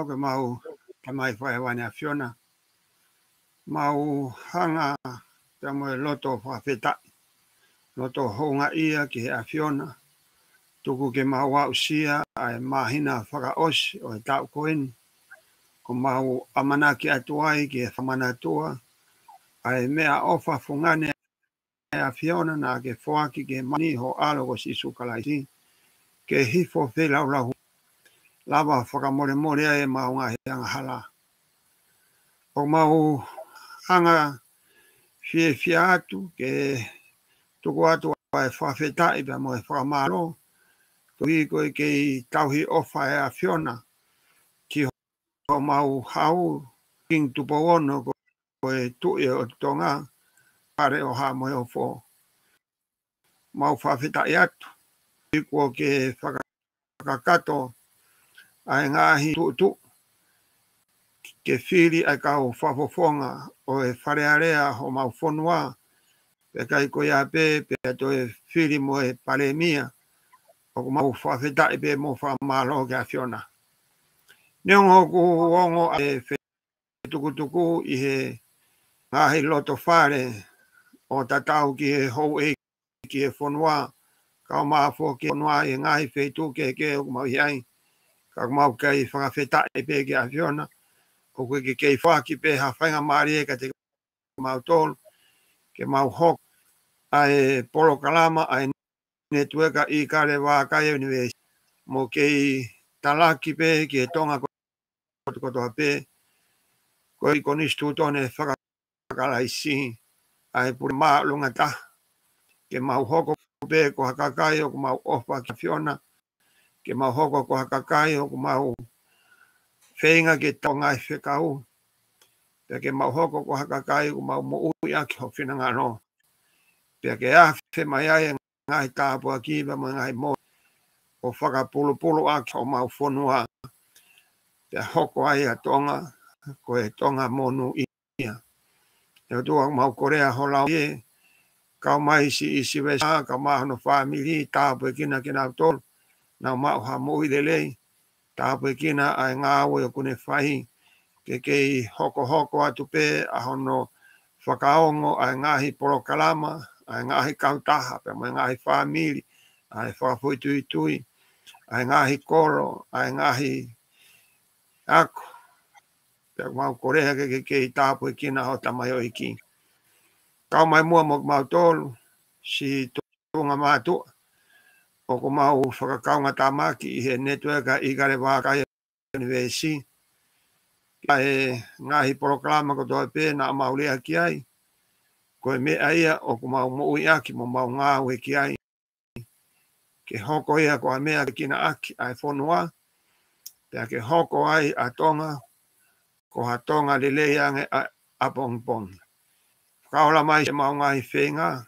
o ke mau ka mai whae wane a Fiona. Mau hanga te moe loto whawhetai. Loto honga ia ki a Fiona. Tuku ke mau wau sia ai mahina whakaosi o e tau koeni. Ko mau amanaki atuai ki e whamanatua. Ai mea ofa fungane a Fiona na ke whoaki ke mani ho alo ko si sukalaisi. Ke hifo whelau lahu. Lava whakamore more e mau ngahi anga hala. O mau hanga fie atu ke tuku atu ai whawhetai pia mo e whakamaro. Tuhi koe kei tauhi ofa e a Fiona. Ki ho mau hau king tupo ono koe tui o tonga. Pare o ha mo e o fo. Mau whawhetai atu. Ikuo ke whakakato ai ngahi tu. Ke whiri ai kau whafofonga o e wharearea ho mau whonua. Pe kai koe a pe to e whiri mo e paremia. O mau whawhetai pe mo whamalo ke a Fiona. Neongo ku ongo e tukutuku i he ngahi loto whare o tatau ki he hou e ki he whonua. Kau maa fo ki whonua i ngahi whetu ke o mau hiai. Kau mau kei whakawhetai pe ke a Fiona. O koe ke kei whaki pe ha whainga maari e ka te mau tolu. Ke mau hok ai polo kalama ai netueka i kare wā kai university. Mo kei talaki pe ki e tonga kotoa pe. Koe konistu tone whakalaisi. Ai pure maa lunga ta. Ke mau hoko pe ko hakakai o mau ofa ki Fiona. Ke mau hoko ko hakakai o mau whenga ke tonga i whekau. Pea ke mau hoko ko hakakai o mau mo ui aki ho whinanga no. Pea ke a whemai ai ngai tāpua kiwa mo ngai mo. O whakapulu aki o mau whonua. Pea hoko ai a tonga. Ko e tonga monu ia. E tua mau Korea holau ie. Kau mai si isi wesa. Kau mahono whamiri. Tāpua kina kina tolu. Nau mau ha mui lelei. Tāpua kina ai ngā ue o kune whahi. Ke kei hoko atu pe a hono whakaongo ai ngahi polo kalama, ai ngahi kautaha, pe mai ngahi whamiri, ai whakafui tui, ai ngahi koro, ai ngahi ako. Pe mau koreha ke kei tāpui kina ho tamai o iki. Kau mai mua mo mau tolu, si tunga mātua. O ko mau whakakaunga tamaki i he netueka i kare wākai university. Ai ngahi proklama ko toi pe na maulea ki ai. Ko me aia o ko mau mo aki mo mau ngā we ki ai. Ke hoko ia ko mea kina aki ai whonua. Pea ke hoko ai a tonga. Ko ha tonga lele ange a pong. Kaola mai se mau ngahi whenga.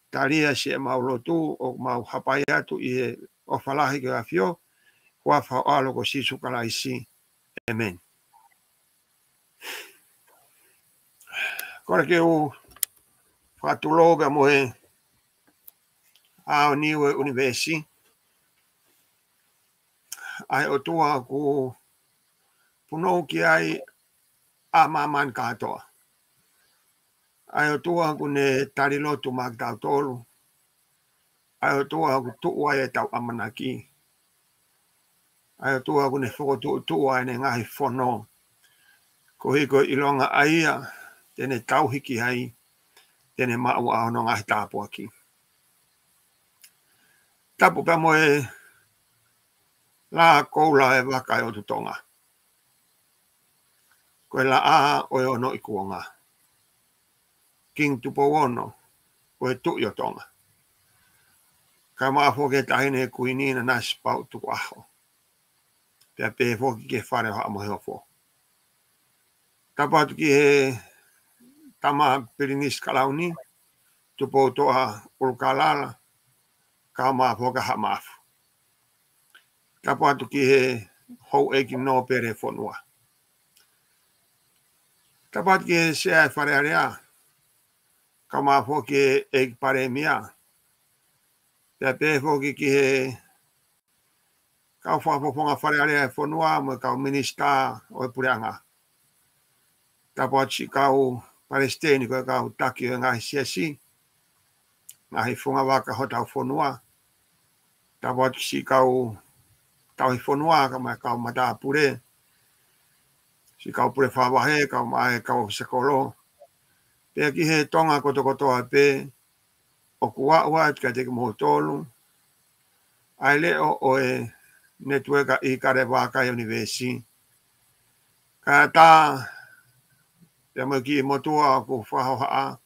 Taria se mau lotu o mau hapai atu i e o whalahi ke a whio. Kua whao alo ko sisu kalaisi. Amen. Kore ke u whatuloga mo e ao niwe universi. Ai o tua ku punou ki ai a maman katoa. Ai o tua ku ne tarilotu magtau tolu. Ai o tua ku tuua e tau amanaki. Ai o tua ku ne whokotu tuua e ne ngahi whono. Ko hiko ilonga aia tene tauhiki hai. Tene mau ao no ngahi tāpua ki. Tapu pa mo e la koula e waka e o tutonga. Koe la a o e ono i kuonga. King tupo ono, koe tu i o tonga. Ka maa fōke tahine e kuinina nasi pau tuku aho. Pea pe fōki ke whare ho amo heo fō. Tapatu ki he tama pirinis kalauni, tupo toa ulukalala, ka maa fōka ha maafu. Tapatu ki he hou eki no pere whonua. Tapatu ki he sea e whare area, ka maa fōki eki pare mia. Pea pe fōki ki he kau whakapoponga wharearea e whanua mo kau minista o e pureanga. Tapo si kau Palestini ko kau taki o ngahi siasi. Ngahi whunga waka hota o whanua. Tapo si kau tau i whanua ka mai kau mata pure. Si kau pure whawahe kau mai kau sekolo. Pea ki he tonga kotokotoa pe o kua ua ka te mo tolu. Ai leo o e networka i kare waka universi. Ka ta pea mo ki motua ko whahohaa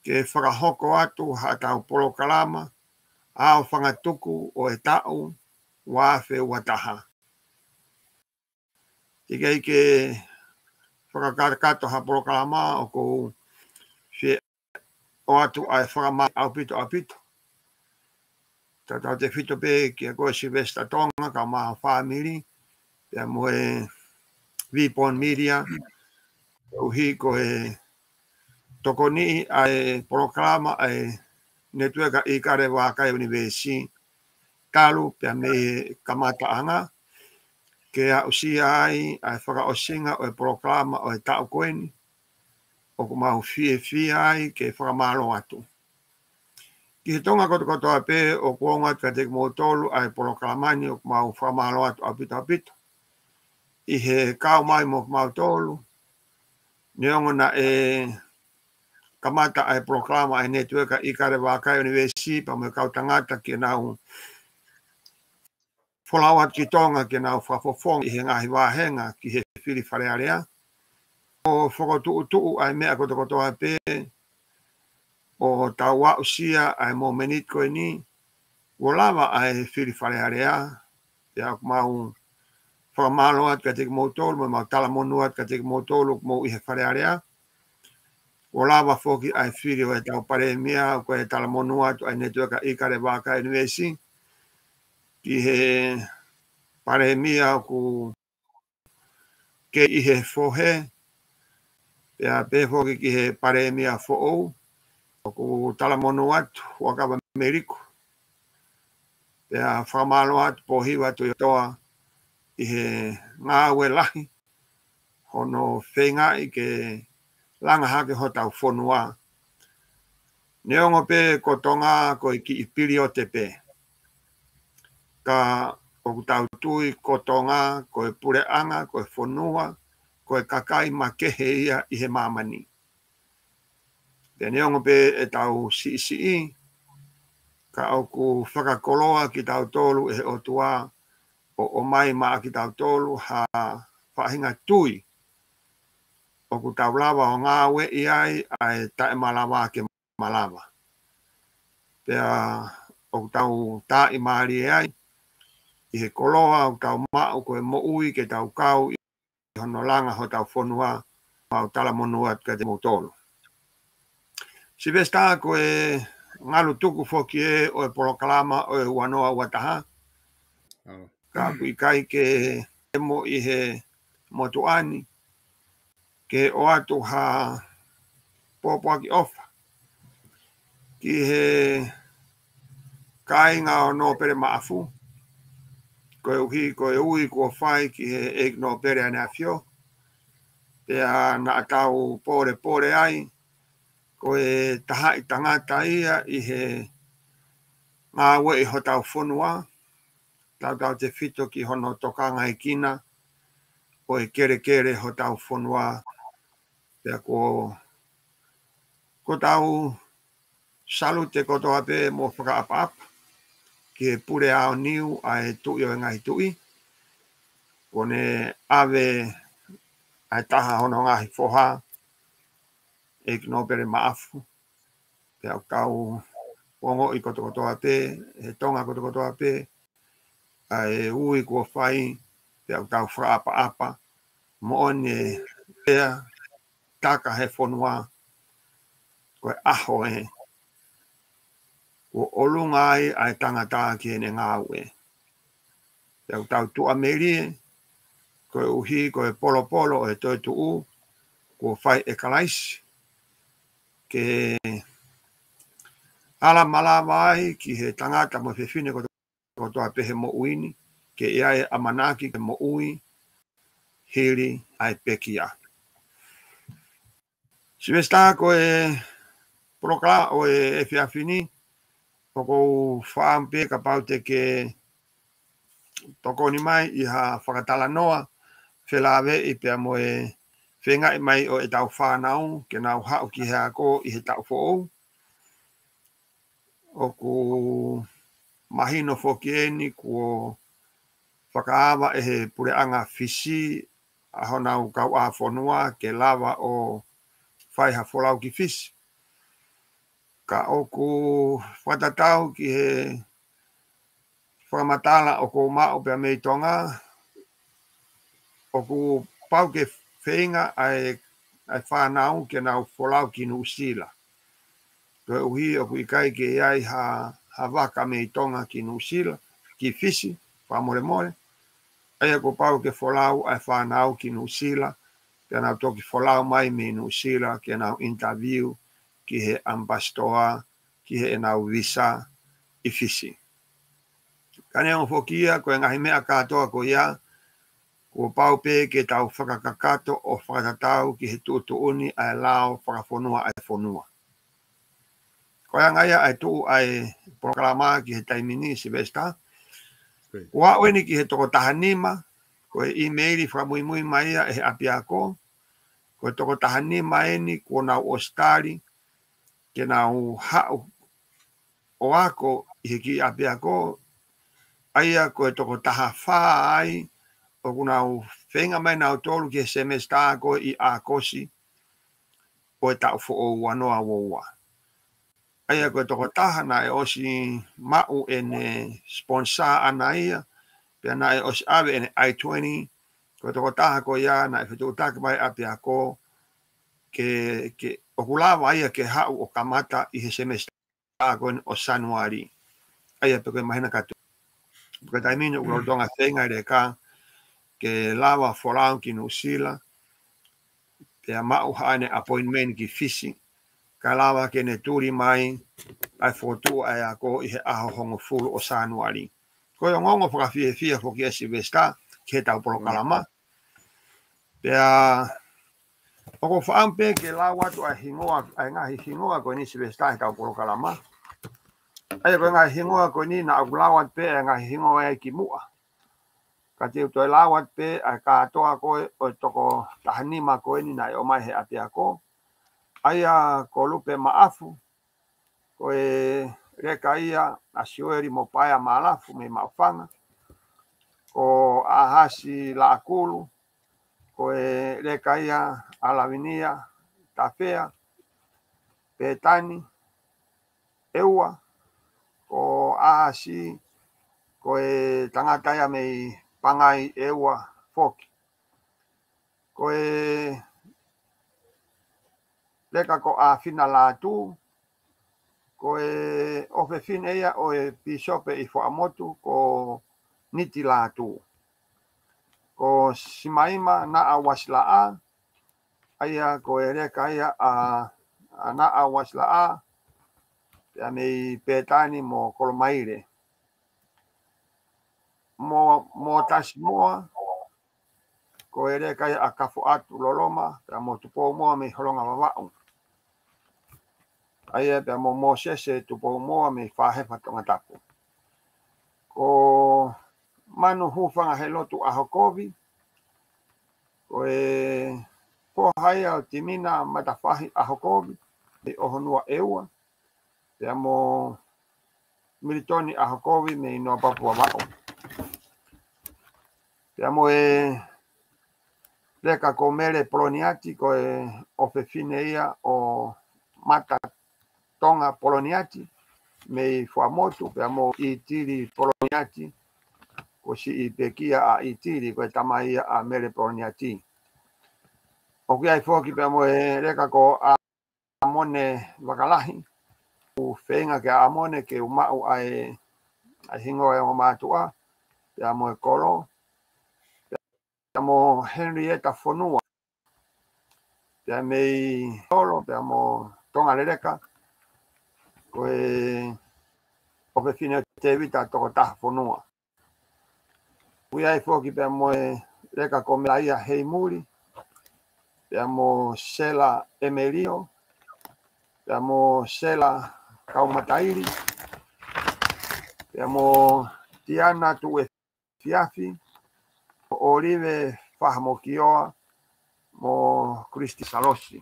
ke whakahoko atu ha tau polokalama ao whangatuku o e tau wafe wataha. Tika ke whakakarakato ha polokalama o ko whi o atu ai whakamai au pito. Tau te whito pe ki a koe Sylvester Tonga ka maha whamiri pea mo e Vipon Media uhi ko e tokoni ai polokalama ai networka i kare waka universi talu pea me kamata anga ke a usia ai whakaosinga o e polokalama o e tau koeni o ku mahu fie ai ke whakamalo atu. Ki he tonga koto a pe o kuonga ka te mo tolu ai polokalamani o ku mahu whakamalo atu apito. I he kao mai mo ku mahu tolu neongo na e kamata ai polokalama ai networka i kare waka universi pa mo kau tangata ki nau Folawat ki tonga ke nau whafofong i he ngahi wāhenga ki he whiri wharearea. O whakotuu ai mea kotokotoa pe o tau wausia ai mo menit koe ni o lava ai whiri wharearea. Pea mau whakamaloat ka teki motolu, mo mau talamonuat ka teki motolu mo i he wharearea. O lava whoki ai whiri o e tau paremia ko e talamonuat ai networka i kare waka universi. Ki he paremia ku ke i he fohe, pea pefoki ki he paremia fo'ou, o ku talamono atu, wakawa Ameriku. Pea whamalo atu, pohiwa tu toa i he ngāwe lahi, hono whenga i ke langa hake ho tau whonua. Neongo pe ko tonga ko i ki i piri o te pe. Ka o tau tui ko tonga, ko e pureanga, ko e whonua, ko e kakai ma kehe ia i he mamani. Te neongo pe e tau si ka au ku whakakoloa ki tau tolu e o tua o mai maa ki tau tolu ha whahinga tui. O ku tau lawa o ngā we i ai tae malawa ke malawa. Pea o ku tau tae maari ai i he koloa o tau mao ko e mo ui ke tau kau i hono langa ho tau whonua mau talamonuat ka te motolo. Si vesta ko e ngalu tuku foki e o e polokalama o e wanoa wataha. Ka kui kai ke mo i he motuani ke o atu ha popoaki ofa. Ki he kai ngā o no pere maafu. Ko e uhi, ko e ui, ko whai ki he ek no pere ane a fio. Pea na atau pore ai. Ko e taha i tangata ia i he ngā we i ho tau whonua. Tau te whito ki hono tokanga i kina. Ko e kere ho tau whonua. Pea ko tau salute kotoa pe mo whakaapa. Ki he pure ao niu ai tui o ngai tui. Ko ne ave ai taha hono ngahi whoha. Ek no pere maafu. Pea kau pongo i kotoa pe. He tonga kotoa pe. Ai ui kua whai. Pea tau whaapa. Mo one pea taka he whonua. Ko e aho e. Ko olunga ai tangata ki ene ngāwe. Pea tau tua merie. Ko e uhi, ko e polo e toi tuu. Ko whai e kalaisi. Ke ala malawa ai ki he tangata mo whewhine kotoa pehe mo uini. ke ia e amanaki ke mo ui hiri ai pekia. Sivesta ko e prokla o e fiafini o ko whaampe ka paute ke toko ni mai i ha whakatala noa whelawe i pia mo e whenga i mai o e tau whanau ke nau hao ki hea ko i he tau who'ou. O ku mahino whokieni ko whakaawa e he pureanga fisi a honau kau a whonua ke lava o whaiha wholau ki fisi. Ka o ku whatatau ki he whakamatala o ko mao pia mei tonga o ku pau ke whenga ai whanau ke nau wholau ki Nusila. Ko uhi o ku ikai ke iai ha waka mei tonga ki Nusila ki fisi, whamore more. Aia ko pau ke wholau ai whanau ki Nusila ke nau toki wholau mai me Nusila ke nau interview ki he ambastoa ki he nau visa i fisi. Kane o whokia ko e ngahi mea katoa ko ia ko pau pe ke tau whakakakato o whakatatau ki he tuutuuni ai lao whakafonua ai fonua. Ko ia ngaia ai tuu ai proklama ki he taimini Sivesta. Kua oeni ki he toko tahanima ko e emaili whakamui mai e he apiako. Ko e toko tahanima eni ko nau ostari ke nau hau o ako i he ki apiako. Aia ko e toko taha whaa ai o kunau whenga mai nau tolu ki he semesta ko i a kosi o e tau fo o wanoa woua. Aia ko e toko taha na e osi mau e ne sponsor ana ia, pia na e osi ave e ne I-20, ko e toko taha ko ia na e whitu utake mai api ako ke o kulawa ia ke hau o kamata i he semesta ko o Sanuari. Aia pe koe mahina katu. Porque taimini o kulodonga whenga i ka ke lawa folau ki Nusila, pia mau haane appointment ki fisi, ka lawa ke ne turi mai, ai fotu ai ako i he aho hongo fulu o Sanuari. Ko yo ngongo whakawhie fia whoki e Sivesta, ke tau polo kalama. Pia, oko whaampe ke lawa tu ai hingoa, ai ngahi hingoa ko ni Sivesta he tau polo kalama. Ai ko ngahi hingoa ko ni na au lawa pe ai ngahi hingoa ai ki mua. Ka te utoi lawat pe ai katoa koe o toko tahanima koe ni nai o mai he ate ako. Aia ko lupe maafu, koe reka ia a siweri mo paia maalafu me maufanga. Ko ahasi la akulu, koe reka ia alawinia, tafea, petani, eua, ko ahasi koe tangata ia mei pangai eua foki. Koe leka ko a fina la tu, koe ofe fina ia o e pisope i whaamotu ko niti la tu. Ko simaima na a wasla a, aia koe leka ia a na a wasla a, pia mei petani mo kolomaire. Mo tasi moa, ko e reka ia a kafo atu loloma, pia mo tupo moa me holonga wawau. Aia pia mo sese tupo moa me whahefa tonga tapu. Ko manu hufanga he lotu ahokovi, ko e pohaya o timina matafahi ahokovi, me ohonua eua, pia mo militoni ahokovi me inoa papua wau. Pia mo e reka ko mere poloniati ko e ofefine ia o mata tonga poloniati me fuamotu pia mo i tiri poloniati ko si i pekia a i tiri ko e tamaia a mere poloniati. O kia i foki pia mo e reka ko a amone wakalahi u whenga ke a amone ke umau ai hingo e o matua pia mo e kolo pia mo Henrietta Fonua pia mei solo pia mo tonga lereka ko e o pe fine te vita toko taha Fonua. Uiai foki pe moe leka komelaia hei muri. Pe mo Sela Emelio. Pe mo Sela Kaumatairi. Pe mo Tiana Tue Fiafi. Olive Fahamokioa. Mo Kristi Salosi.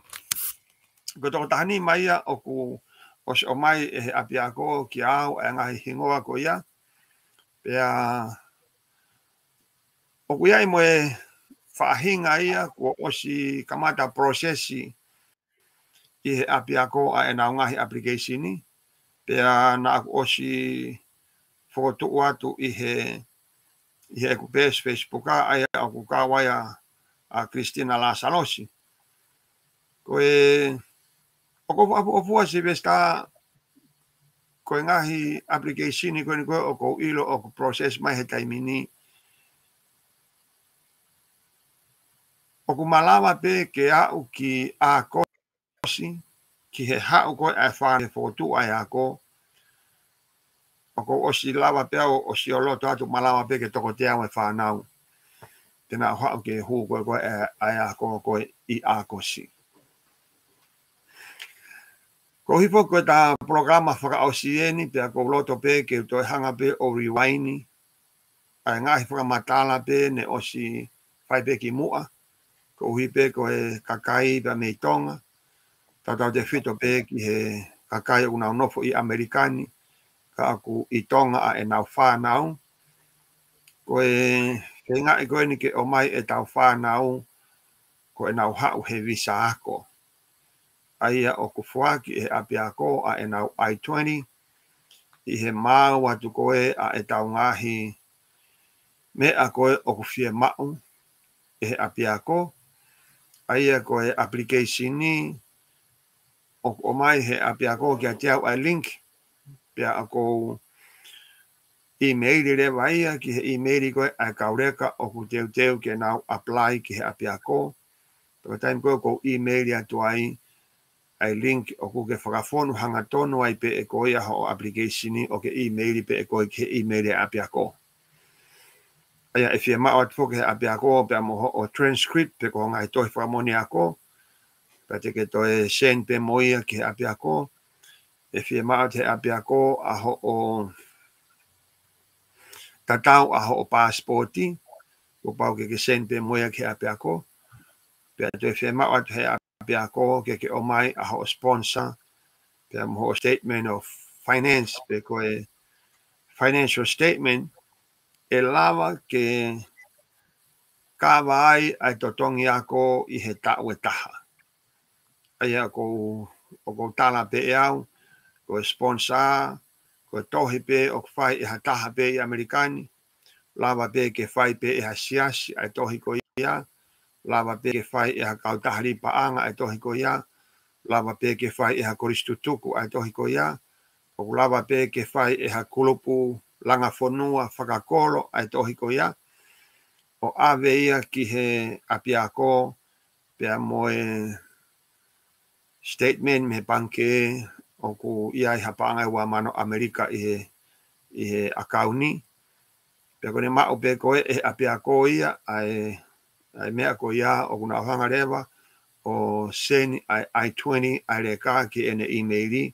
Koto tahani maia oku os o mai e apiako ki au e ngahi hingoa ko ia. Pea oku ia mo e whaahinga ia ko osi kamata prosesi i he apiako a e nao ngahi application ni. Pea na aku osi whokotu atu i he eku page Facebook a ai aku kawaya a Christina La Salosi. Koe oko apua si vesta koe ngahi application ni koe oko ilo oko proses mai he taimini. Oku malawa pe ke au ki a kosi ki he hau koe e whane whotu ai a ko. Oko osi lawa pe au osi o loto atu malawa pe ke toko te au e whanau. Tena hau ke hu koe koe e ai a koe i a kosi. Ko hifo koe ta programa whaka osieni pe a ko loto pe ke toi hanga pe o riwaini. Ai ngahi whaka matala pe ne osi whai pe ki mua. Ko hipe ko e kakai pa mei tonga. Tau te whito pe ki he kakai o nau nofo i Amerikani. Ka aku i tonga a e nau whanau. Ko e ngā i koe ni ke o mai e tau whanau. Ko e nau hau he visa ako. Aia o ku fuaki e api ako a e nau I-20. I he mau atu koe a e tau ngahi. Me a koe o ku fie mau. E he api ako. Aia ko e application ni o mai he api ako ki a tiau ai link pia ako email rewa ia ki he email ko ai kaureka o ku teu ke nau apply ki he api ako. Pero time ko email ia tu ai link o ku ke whakafonu hanga tono ai pe e ko ia ho application ni o ke email pe e ko ke email e api ako. Aia e fia mao atu ke api ako pe mo o transcript pe ko ngai toi whamoni ako. Pate ke toi send pe moia ki api ako. E fia mao te api ako a ho o tatau a ho o passporti. Ko pau ke send pe moia ki api ako. Pea toi fia mao atu he api ako ke o mai a ho sponsor. Pea mo ho statement of finance pe ko e financial statement. E lava ke kawa ai totongi ako i he tau e taha. Aia ko tala pe e au. Ko sponsor, ko tohi pe o whai e hataha pe i Amerikani, lava pe ke whai pe e hasiasi ai tohi ko ia, lava pe ke whai e hakautahari paanga ai tohi ko ia, lava pe ke whai e hakoristutuku ai tohi ko ia, o lava pe ke whai e hakulupu langa whanua whakakolo ai tohi ko ia, o ave ia ki he apiako pea moe statement me banke o ku ia i hapanga wa mano Amerika i he akauni. Pea kone mao pe koe e api a ko ia ai mea ko ia o kuna hanga rewa o send I-20 ai reka ki ene emaili.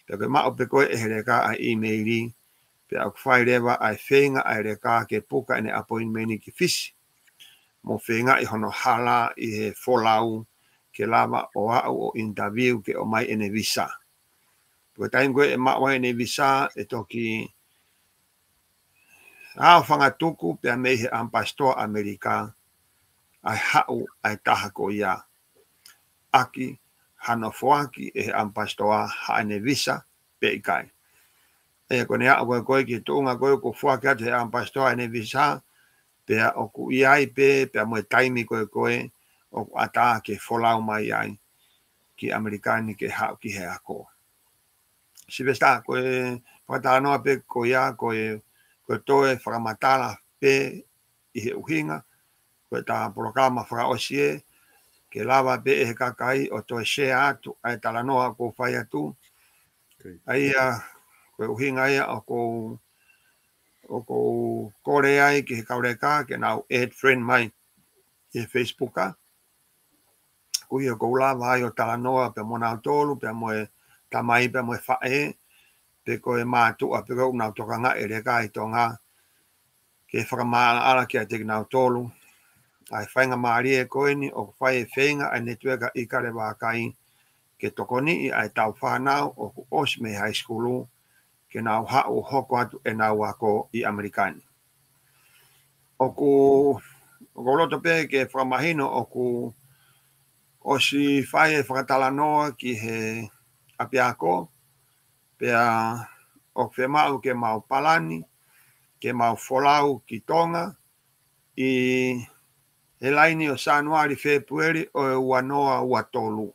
Pea kone mao pe koe e reka ai emaili. Pea ku whai rewa ai whenga ai reka ke puka ene appointmenti ki fisi. Mo whenga i hono hala i he folau ke lava o au o interview ke o mai ene visa. Ko taim koe e mawa ene visa e toki hao whangatuku pia mei he ampastor Amerika ai hau ai taha ko ia. Aki hanofoaki e he ampastor ha ene visa pe ikai. E kone a koe ki tuunga koe ko fuaki atu he ampastor ene visa pia o ku iai pe pia moe taimi koe o ku ata ke folau mai ai ki Amerikani ke hau ki he ako. Si vesta koe whatanoa pe ko ia koe toe whakamatala pe i he uhinga, koe tā programa whakaosie, ke lava pe e he kakai o toe share atu, ai talanoa ko whai atu. Ai koe uhinga ia o o ko Korea i ke kaureka ke nau add friend mai e Facebook a ku ia ko la vai o Talanoa pe mona tolu pe mo tamai pe mo fae pe ko e matu a pe ko na toka nga e le kai tonga ke whakamala ala ki a te nau tolu ai whainga maari e koe ni o whai e whenga ai netueka i kare wākai ke tokoni i ai tau whanau o ku Osme High School ke nau hao hoko atu e nau ako i Amerikani. O ku loto pe ke whakamahino o ku osi whai e whakatalanoa ki he apiako pea o whemau ke mau palani ke mau wholau ki Tonga i he laini o Sanuari Februari o e uanoa ua tolu.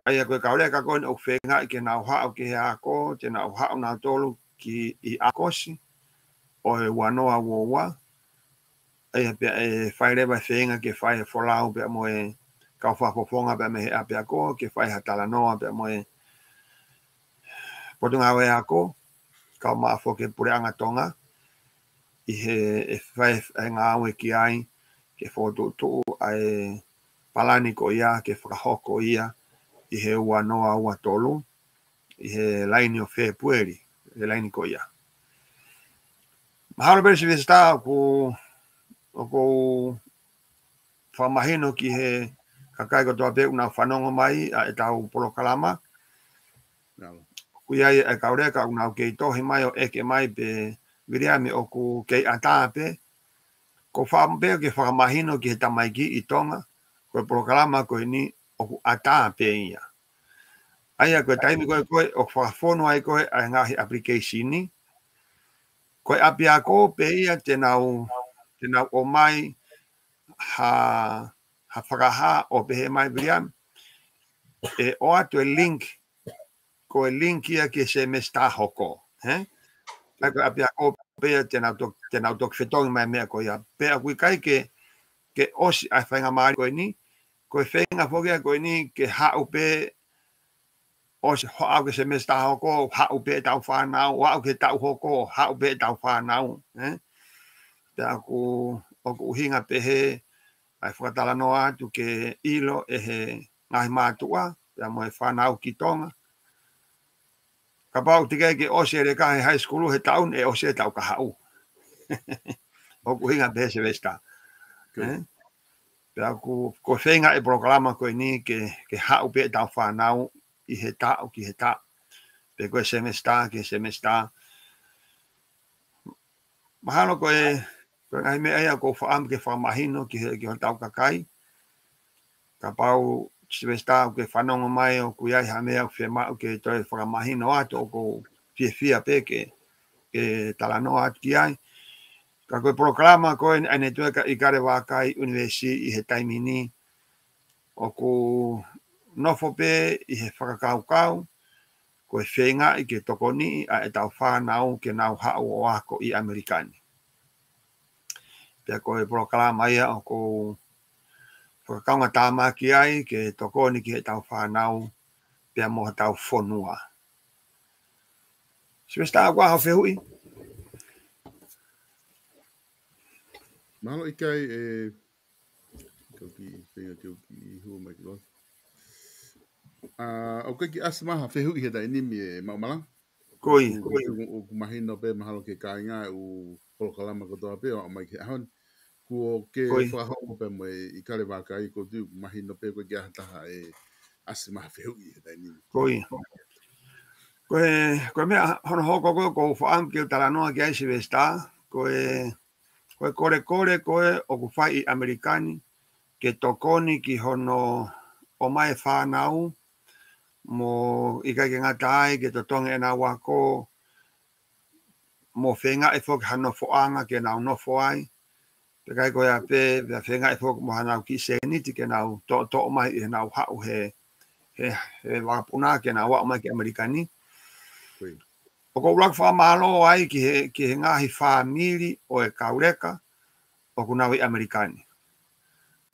Ai a koe kaureka koe o whenga i ke nau hao ki he ako, te nau hao nau tolu ki i akosi o e uanoa ua. Ai a pia e whairewa whenga ke whai e wholau pia mo e kau whapoponga pia me he api ako, ke whai hatala noa pia mo e potunga e ako, kau maafo ke pureanga tonga i he e whai e ngā aue ki ai ke whotu ai palani ko ia, ke whakahoko ia, i he ua noa ua tolu, i he laini o Februari, he laini ko ia. Mahalo beri si vista o ko whamahino ki he kakai ko toa pe una whanongo mai a e tau polokalama. Kui ai e kaureka una o kei tohi mai o eke mai pe viriami o ku kei atape. Ko whampe ke whamahino ki he tamaiki i Tonga, ko e polokalama ko ni o ku atape ia. Ai a koe taimi koe o whakafono ai koe ai ngahi application ni. Koe api ako pe ia te nau o mai ha whakaha o pe he mai viriam. E o atu e link, ko e link ia ke se me sta hoko. Ai koe api ako pe ia te nau tok whetongi mai mea koe ia. Pe a kui kai ke osi ai whainga maari koe ni. Koe whenga whokia koe ni ke hau pe o se hoau ke se me sta hoko, hau pe tau whanau, wau ke tau hoko, hau pe tau whanau. Te aku o ku hinga pe he, ai whakatala noa atu ke ilo e he ngahi mātua, te mo e whanau ki Tonga. Ka pau tika ke ose e reka he high school he taun e ose e tau ka hau. O ku hinga pe he se vesta. Te aku ko whenga e proklama koe ni ke hau pe tau whanau i he tau ki he tau. Pe koe semesta ke semesta. Mahalo koe ngai mea ea ko whaam ke whamahino ki he tau kakai. Ka pau semesta ke whanonga mai o ku iai hamea o whemau ke toi whakamahino ato o ko fia pe ke talanoa atu ki ai. Ka koe proklama koe ane tueka i kare wakai universi i he taimini o ku nofo pe i he whakakaukau. Ko e whenga i ke tokoni a e tau whanau ke nau hao o ako i Amerikani. Pea ko e proklama ia o ko whakakaunga tāma ki ai ke tokoni ki he tau whanau pea moha tau whonua. Siwesta a hau whehui? Mahalo i kai kau ki whenga kau ki hua mai ki loa. O kai ki asmaha whehui he da inimi e maumalang. Koi. O kumahino pe mahalo ke kāinga u polokalama kotoa pe o mai ki ahon. Ko ke whakahongo pe mo i kare wakai ko tu kumahino pe ko ki ahataha e asmaha whehui he da inimi. Koi. Koe mea hono hoko koe ko whaam ki o talanoa ki aisi vesta. Koe kore koe o ku whai i Amerikani ke tokoni ki hono o mai whanau mo i kai ke ngata ai ke totonga e nā wako mo whenga e whoki hano whoanga ke nau nofo ai. Te kai koe a pe whenga e whoki mo hanau ki seniti ke nau to mai i nau hau he wakapuna ke nau wau mai ki Amerikani. O ko ulak whamalo ai ki he ngahi whamiri o e kaureka o ku nau i Amerikani.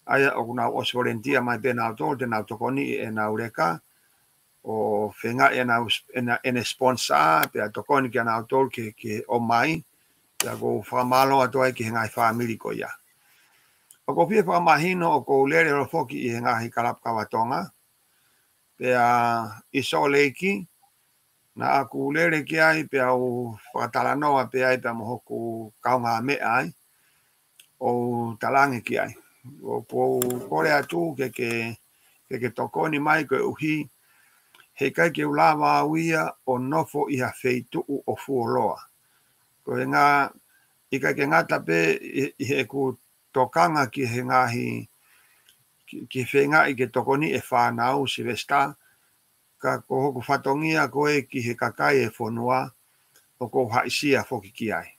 Aia o ku nau os volunteer mai pe nau tō te nau tokoni e nau reka o whenga e nau ene sponsor pe a tokoni ki a nau tō ke o mai Pea ko whamalo atoa ki he ngai whamiri ko ia. O ko pia whamahino o ko lere ro foki i he ngahi Kalapakawatonga. Pea i so leiki, na aku lere ki ai pea o whatalanoa pea ai pea mohoku kaunga me ai, o talangi ki ai. O po kore atu ke tokoni mai ko uhi, he kai ke ulawa awia o nofo i ha feitu o fuoloa. Ko he ngā, i kai ke ngata pe i he ku tokanga ki he ngahi, ki whenga i ke tokoni e whanau si vesta, ka ko hoku whatongia koe ki he kakai e whonua, o ko haisia foki ki ai.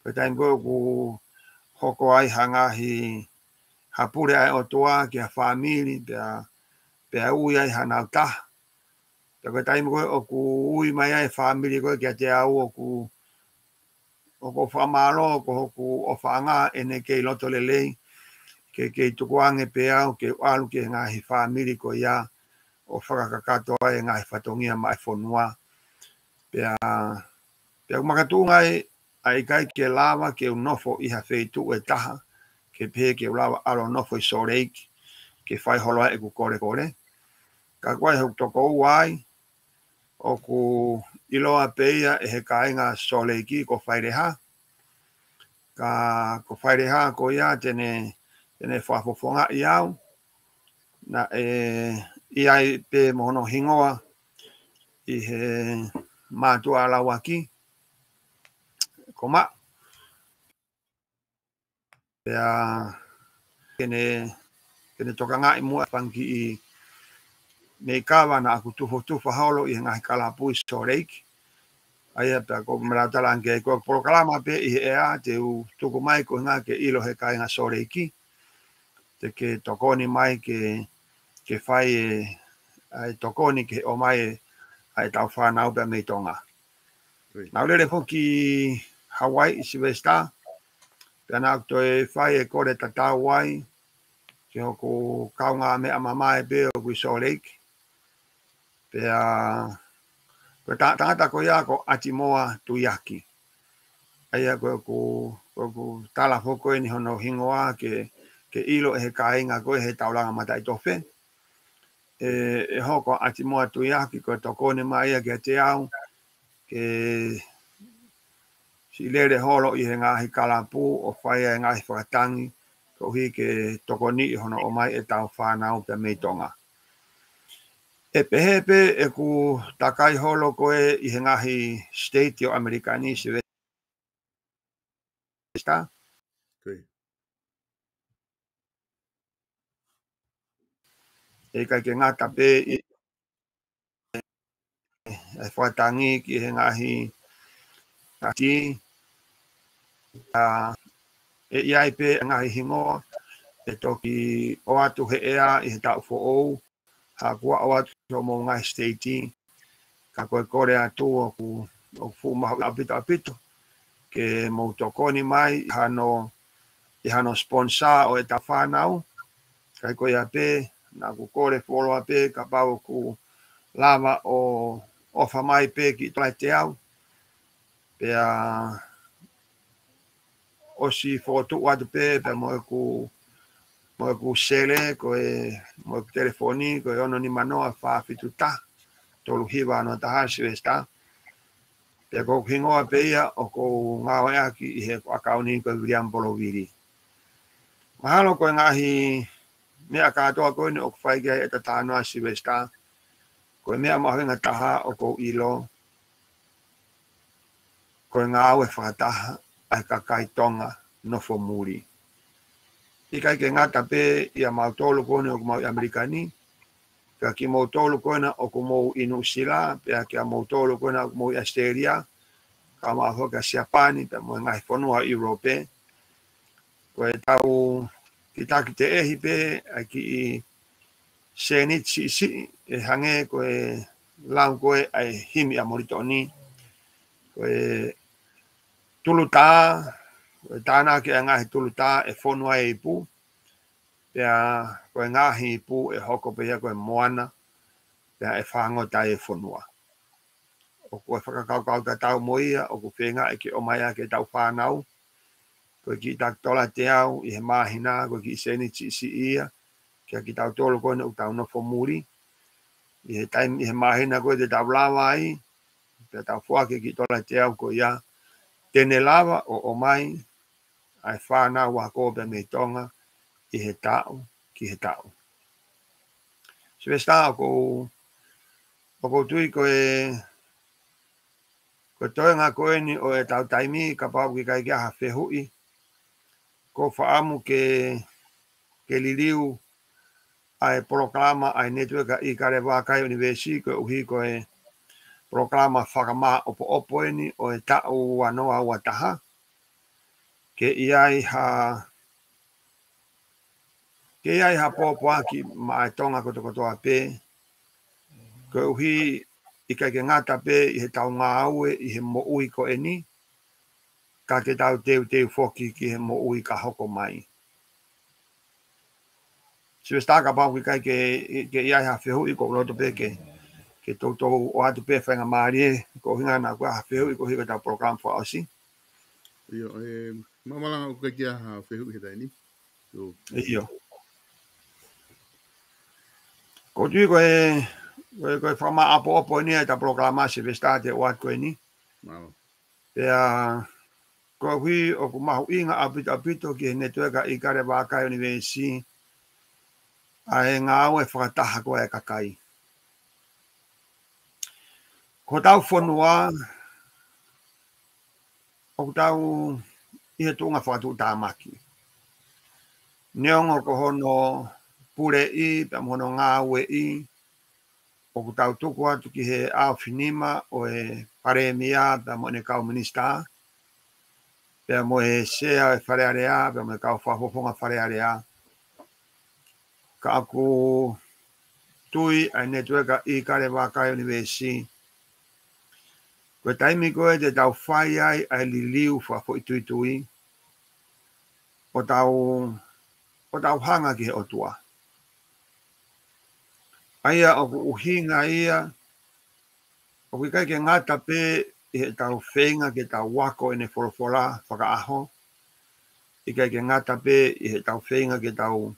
Ko tain koe ku hoko ai hangahi hapure ai o toa ki a whamiri, pea ui ai hanau taha. Ko tain koe o ku ui mai ai whamiri koe ki a te au o ko whamaro, ko hoku o whanga ene kei loto lelei, ke tukuange pea o ke alu ki ngahi whamiri ko ia, o whakakakato ai ngahi whatongia mai whonua. Pea makatungai ai kai ke lava ke unofo i ha wheitu e taha, ke pē ke ulawa aro nofo i soreiki, ke whai holoa e ku kore kore. Ka koe huk toko uai, o ku iloa peia e he kainga soreiki ko whaireha. Ka ko whaireha ko ia tene whafofonga i au, na i ai pe mono hingoa i he mātua alawaki, ko ma. Pea kene tokanga i mua panki i me kawa na aku tufa holo i ngahi kalapui soreiki. Aia pea ko mratala anke ko proklama pe i ea te u tuku mai ko ngā ke ilo he kainga soreiki. Te ke tokoni mai ke whai ai tokoni ke o mai ai tau whanau pea mei tonga. Nau lere hoki Hawaii i Silvesta, pea nā to e whai e kore tatau wai, ke hoku kaunga mea mamae pe o kui soreiki. Pea ko tangata ko ia ko Atimoa Tuiaki. Aia ko tala foko ni hono hingoa ke ilo e he kainga ko he taulanga mata i tofe. E hoko Atimoa Tuiaki ko tokone mai ke te au ke si lere holo i he ngahi kalapu o whai e ngahi whakatangi ko hi ke tokoni i hono o mai e tau whanau pe mei tonga. E pehepe e ku takai holo koe i he ngahi state o Amerikani si vesta. E kai ke ngata pe i whatangi ki he ngahi ati e iai pe ngahi hingoa e toki o atu he ea i he tau fo ou ha kua o atu mo ngahi state ka koe kore atu o fu mahu apito ke mo tokoni mai i hano sponsor o e ta whanau kai koe a pe na ku kore folo a pe ka pau ku lava o ofa mai pe ki tolai te au pea o si fotu atu pe mo ku sele mo ku telefoni ko ono ni manoa fa fitu ta tolu hiva no ta hasi vesta pe ko hingoa pe ia o ko ngao ia ki he akauni ko William Poloviri mahalo ko ngahi me akatoa ko ni o fai ga eta tano asi vesta ko me ama nga taha o ko ilo ko ngao e fataha ai kakai tonga no fo muri i kai ke ngata pe ia mautolo kone o mau Amerikani ka ki mautolo kone o ko mau inusila pe ki mautolo kone o mau Australia ka ma ho ka Japani pe mo ngai fonua Europe ko e tau kita te ehi pe ki senitsi si e hange ko e lau ko ai himi a moritoni ko e tuluta tana ke ngahi tuluta e fonua e pu pea ko ngahi pu e hoko pe ko moana pea e whango tai e fonua o ko whakakau ta tau moia, o ko whenga e ke o mai a ke tau whanau, ko ki tak tola te au, i he mahina, ko ki seni ti si ia, ki tau tolo kone u tau nofo muri, i he taimi i he mahina ko te tau lawa ai, te tau whake ki tola te au ko ia, tene lava o mai, ai whanau wa ko pe me tonga, i he tau, ki he tau. Se vesta ko tui ko toenga ko eni o e tau taimi ka pau ki kai kia ha whehui, ko whaamu ke liliu ai proklama ai netweka i kare wakai universi ko uhi ko proklama whakama opo eni o e tau wanoa ua taha, ke iai ha pōpoaki ma e tonga kotoa pē, ko uhi i kai ke ngata pē i he tau ngā aue i he mo ui ko eni, ka te tau teu foki ki he mo ui ka hoko mai. Se staka pau ki kai ke iai ha whehui ko roto pē ke tautou o atu pē whainga maarie, ko hinga na kua ha whehui ko hika tau program for osi. Iyo, mamalanga o kai kia ha whehui he taini. Iyo. Ko tui ko whama apo ni ta programa se vestate o atu ni. Malo. Pea ko hui o ku mahu inga apito ki he netueka i kare wakai universi a e ngā au e whakataha ko e kakai. Ko tau whanua, o tau i he tunga whakatu tāmaki. Neongo ko hono pure i, pa mono ngā ue i, o ku tau tuku atu ki he au whinima o e paremia, pa mo ne kau minista, pa mo e sea e wharearea, pa mo e kau whafofonga wharearea. Ka aku tui ai netueka i kare wakai universi, ko taimi koe te tau whai ai liliu whafo i tui, o tau hanga ki he otua. Aia o ku uhinga ia, o ku kai ke ngata pē i he tau whenga ke tau wako ene whorofora whakaaho, i kai ke ngata pē i he tau whenga ke tau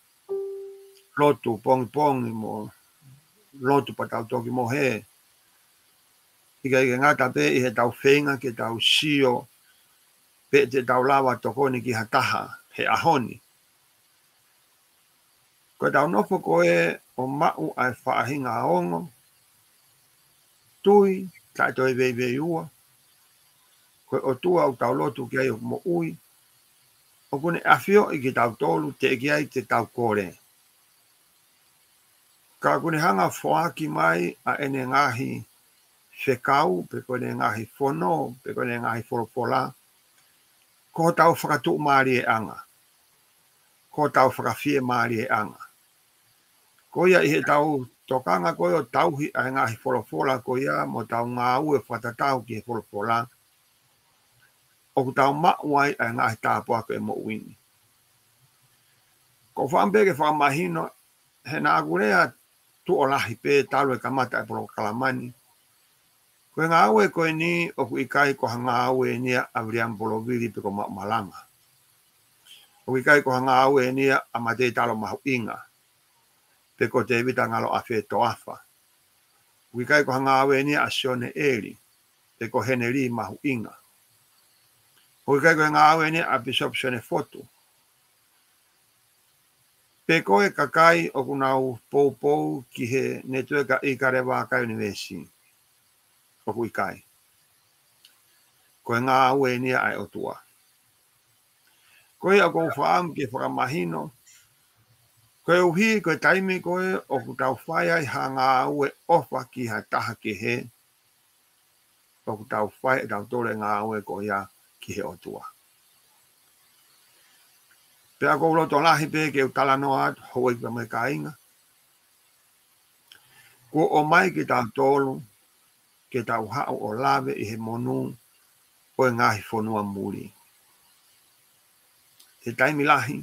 lotu pongi mo lotu pa tau toki mo he. I kai ke ngata pē i he tau whenga ke tau sio pē te tau lawa tokoni ki hataha, he ahoni. Ko tau nofo koe o mau ai whaahinga aongo, tui, tai toi vei ua, koe o tua o tau lotu ki ai o mo ui, o kune awhio i ki tau tolu te ki ai te tau kore. Ka kune hanga whaaki mai a ene ngahi whekau, pe kone ngahi whono, pe kone ngahi whoropola, ko tau whakatu maari e anga, ko tau whakawhie maari e anga. Ko ia i he tau tokanga koe o tauhi a ngahi whoropola ko ia mo tau ngā ue whatatau ki he whoropola, o ku tau mauai a ngahi tāpua ko e mo uini. Ko whaambeke whaamahino, he nā gurea tu o lahi pē talo e kamata e poro kalamani. Koe ngā ue koe ni o ku ikai ko hanga ue nia a vriam polo viri pe ko malanga. O ku ikai ko hanga ue nia a matei talo mahu inga, pe ko te vita ngalo a whe toafa. O ku ikai ko hanga ue nia a sione eri, pe ko heneri mahu inga. O ku ikai ko hanga ue nia a bishop sione fotu. Pe koe kakai o kunau pou ki he netueka i kare wakai universi. O ku ikai. Koe ngā ue nia ai otua. Koe a kou whaam ki whakamahino. Koe uhi koe taimi koe o ku tau whai ai ha ngā ue ofa ki ha taha ki he. O ku tau whai tau tore ngā ue ko ia ki he otua. Pe a kou loto lahi pe ke utala noa hoi pa me ka inga. Ko o mai ki tau tolu, ke tau hao o lave i he monu o e ngahi whonua muri. He taimi lahi,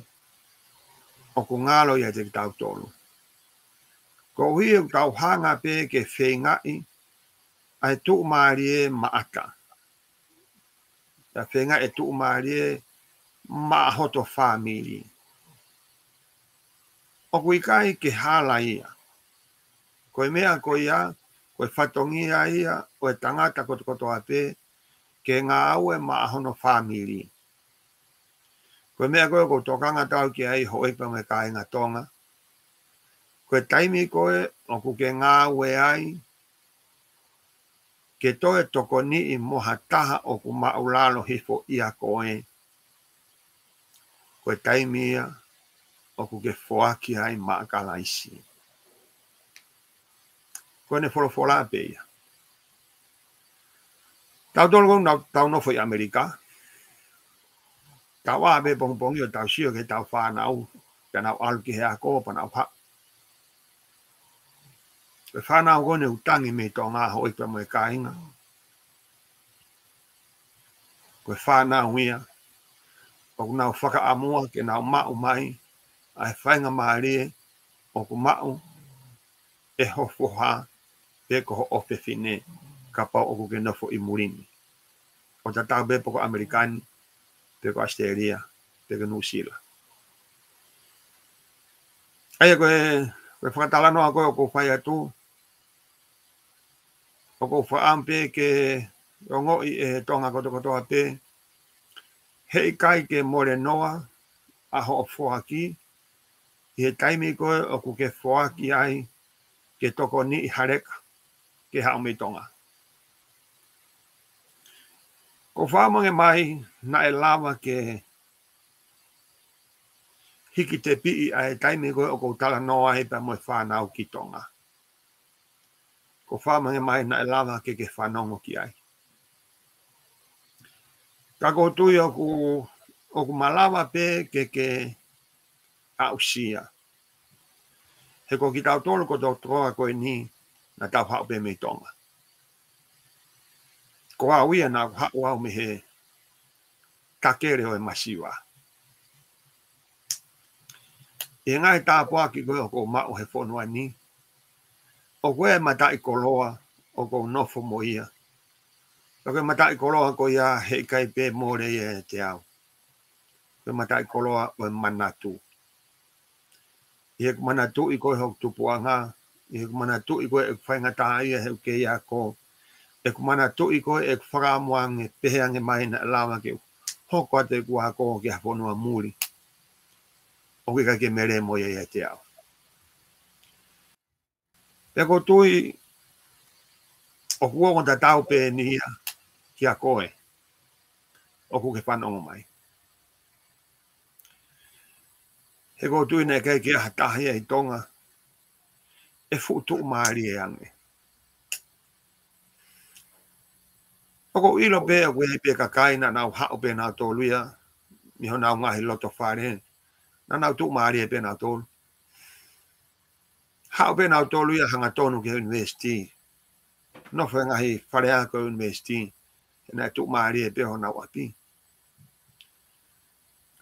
o ko ngalo ia te tau tolu. Ko hui e tau hanga pe ke whengai, ai tu marie maata. Ta whenga e tu marie maahoto family. O kui kai ke hala ia. Koe mea ko ia, koe whatongia ia, koe tangata koto ape, ke ngā aue maahono family. Koe mea koe ko tokanga tau ki ai hoipa me kai ngā tonga. Koe taimi koe o ku ke ngā aue ai, ke toe toko ni i moha taha o ku maulalo hifo ia koe. Koe taimi ia o ku ke foaki ai maakalaisi. Koe ne folofola pe ia. Tau tolong tau no foi Amerika. Tau abe pong yo tau sio ke tau whanau. Ka nau alu ki hea kōpa nau pa. Koe whanau kone utangi me tō ngā hoipa mo e kāinga. Koe whanau ia. O ku nau whakaamua ke nau mau mai. Ai whainga maarie. O ku mau. E hofoha. Pe ko ho ope fine. Ka pau o ku ke nofo i murini. O ta tau be poko Amerikani. Pe ko Australia. Pe ko New Zealand. Aia koe whakatala noa koe o ko whai atu. O ko whaampe ke o ngoi e tonga koto ape. Hei kai ke more noa. Aho o whoaki. I he taimi koe o ku ke whoaki ai. Ke toko ni i hareka. Ke hao me tonga. Ko whamange mai na e lava ke hiki te pii ai taimi koe o ko tala noa he pa moe whanau ki tonga. Ko whamange mai na e lava ke whanongo ki ai. Ka ko tui o ku malawa pe ke ausia. He ko ki tau tolu ko toa koe ni na tau hao pe me tonga. Ko awia na hao au me he takere o e masiwa. E ngai tāpua ki koe o ko mao he whonua ni. O koe matai koloa o ko nofo mo ia. O koe matai koloa ko ia hei kai pe more ia te au. Koe matai koloa o e manatu. I he manatu i koe hok tupuanga. I he manatu i koe e whaingata ia he uke ia ko. E manatu i koe e whakamuange peheange mai na lawa ke hoko ate kua ko ke whonua muri. O ke kai ke mere mo ia te au. Pe ko tui o kua konta tau pe ni ia ki a koe. O ku ke whanongo mai. He ko tui nei kai ke hatahi ai tonga. E futu maari e ange. O ko ilo pe a kue pe kakaina nau hao pe nau tōluia. Mi ho nau ngahi loto whare. Na nau tu maari e pe nau tōlu. Hao pe nau tōluia hanga tonu ke university. No whe ngahi wharea ko university. E nai tu maari e pe ho nau api.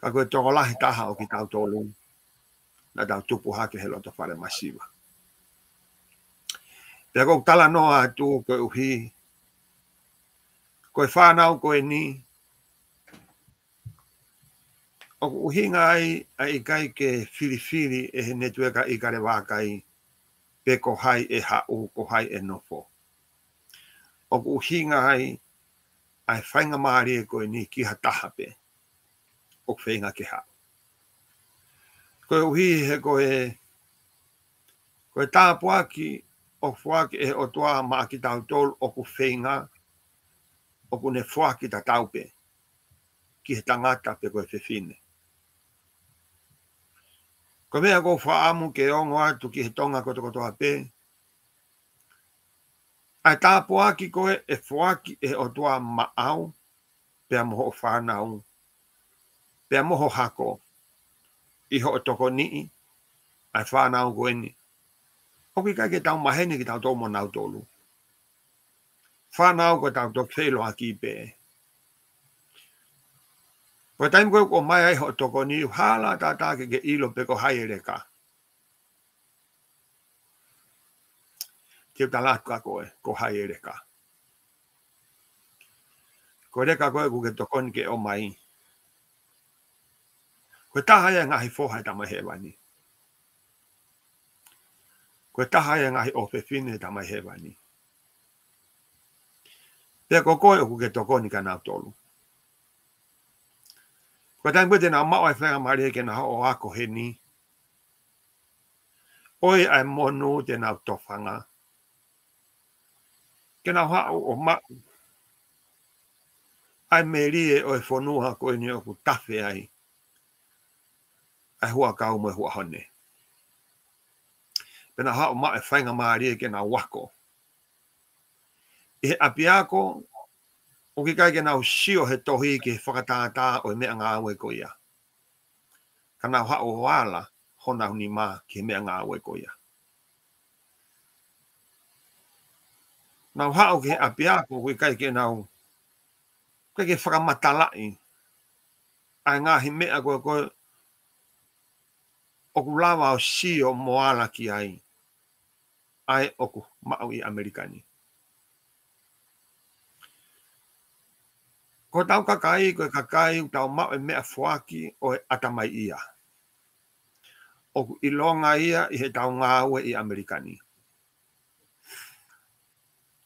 Ka koe toko lahi taha o ki tau tōlu. Na tau tupu hake he loto whare masiwa. Pea kou tala noa atu koe uhi. Koe whanau koe ni. O uhinga ai kai ke whiriwhiri e he netueka i kare wākai. Pe ko hai e hau ko hai e nofo. O uhinga ai whainga maari e koe ni ki hataha pe. O whainga ke hau. Koe uhi he koe tāpuaki o whaaki e o toa maa ki tau tolu o ku whainga. O ku ne whaaki ta taupe. Ki he tangata pe koe whewhine. Ko mea ko whaamu ke ongo atu ki he tonga koto ape. Ai tāpuaki koe e whaaki e o toa maau. Pea moho whanau. Pea moho hako. Iho o toko nii. Ai whanau koe ni. Oki kai ke tau mahene ki tau tō mo nau tōlu. Whanau ko tau tō whelo aki pe. Ko taim koe ko mai ai ho toko ni hala tata ke ilo pe ko hai reka. Ke talaka koe ko hai reka. Ko reka koe ku ke tokoni ke o mai. Ko taha ia ngahi foha tamai he wani. Ko taha ia ngahi o fefine tamai he wani. Pea ko koe ku ke tokoni ka nau tolu. Ko tang pute na mao ai whenga mari ke na o ako he ni. Oi ai monu te nau tofanga. Ke na hao o ma. Ai merie o e whonua koe ni o ku tawhi ai. Ai hua kau mo hua hone. Pena hao ma e whainga maari ke na wako. E apiako, o ki kai ke na usio he tohi ke whakatātā o e mea ngā ue ko ia. Ka na hao wala hona huni mā ke mea ngā ue ko ia. Na hao ke apiako, o ki kai ke na kai ke whakamatalai. Ai ngā hi mea koe koe oku lawa o sio moala ki ai. Ai oku mau i Amerikani. Ko tau kakai, ko kakai, tau mau e mea fuaki o e atamai ia. Oku ilonga ia i he tau ngāwe i Amerikani.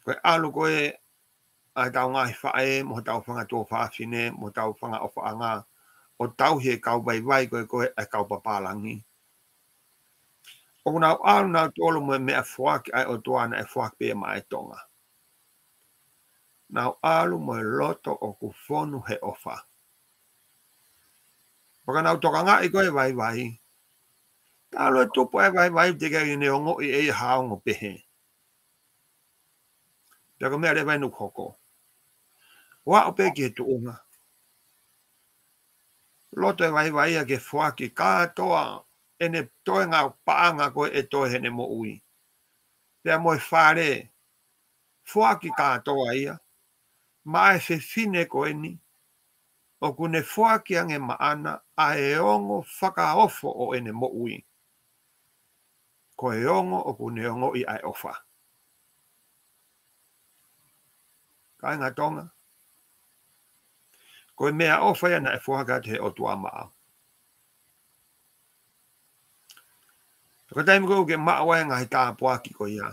Ko e alu ko e ai tau ngāhi whae, mo tau whanga tō whaafine, mo tau whanga o whaanga, o tau he kau vai ko e kau papalangi. Oku nau alu nau tōlu mo e mea fuaki ai o tuana e fuaki pe mai tonga. Nau alu mo e loto o ku whonu he ofa. Paka nau toka ngā i koe vai. Tālo e tupu e vai te kai ne ongo i e haongo pehe. Paka mea re vai nuk hoko. Wa o pe ki he tuunga. Loto e vai a ke whaki kātoa ene toe ngā paanga koe e toe hene mo ui. Pea mo e whare whaki kātoa ia. Mai fe fine koe ni. O kune whaki ange maana a e ongo whakaofo o ene mo ui. Ko e ongo o kune ongo i ai ofa. Kai ngā tonga. Ko e mea ofa ia na e whaka te o tua maa. Ko taimi ko ke maa wai ngā he tā puaki ko ia.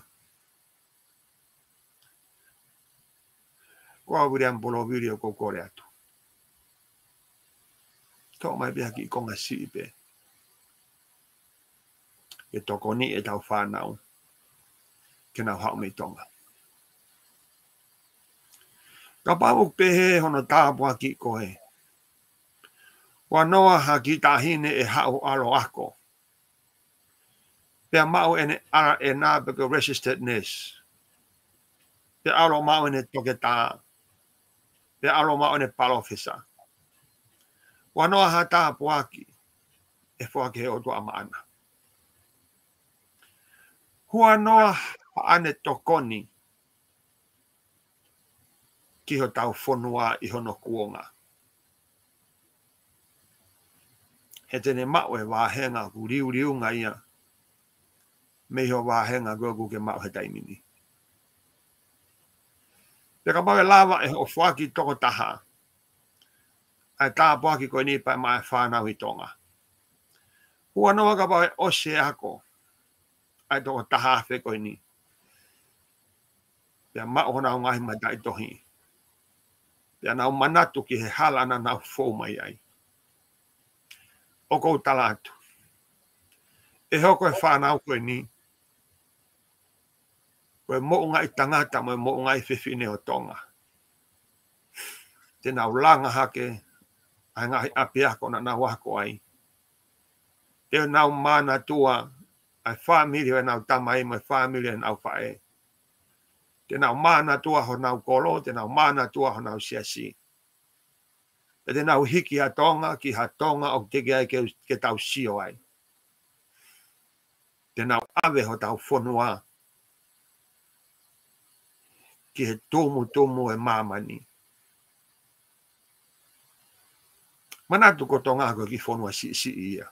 Ko a wiri ampolo wiri o ko kore atu. Tō mai pia ki konga siipe. E toko ni e tau whanau. Ke nau hao mei tonga. Ka pāmuk pehe hono tāpua ki koe. Wa noa ha ki tāhine e hao alo ako. Pea mau ene ara e nā peke resistedness. Pea alo mau ene toke tā. Pea alo mau ene palofisa. Wa noa ha tāpua ki. E whake he o tua maana. Hua noa ha ane tokoni. Ki ho tau whonua i hono kuonga. He tene mau e wāhenga ku riu nga ia. Me ho wāhenga gogu ke mau he taimini. Te ka mau e lawa e o whaki toko taha. Ai tā pōki koe ni pai mai whānau i tonga. Hua noa ka mau e ose ako. Ai toko taha whe koe ni. Pea mau hona o ngahi mai tai tohi. Pea nau manatu ki he halana nau fōu mai ai. O kou talatu. E hoko e whanau koe ni. Koe mounga i tangata mo e mounga i whiwhine o tonga. Te nau langa hake. Ai ngahi apiako na nau wako ai. Te nau mana tua. Ai whamiri e nau tamai mo e whamiri e nau whae. Te nau mana tua ho nau kolo. Te nau mana tua ho nau siasi. E te nau hiki a tonga ki ha tonga o te ai ke tau sio ai. Te nau ave ho tau whonua. Ki he tumu e mamani. Manatu ko tonga ko ki whonua si ia.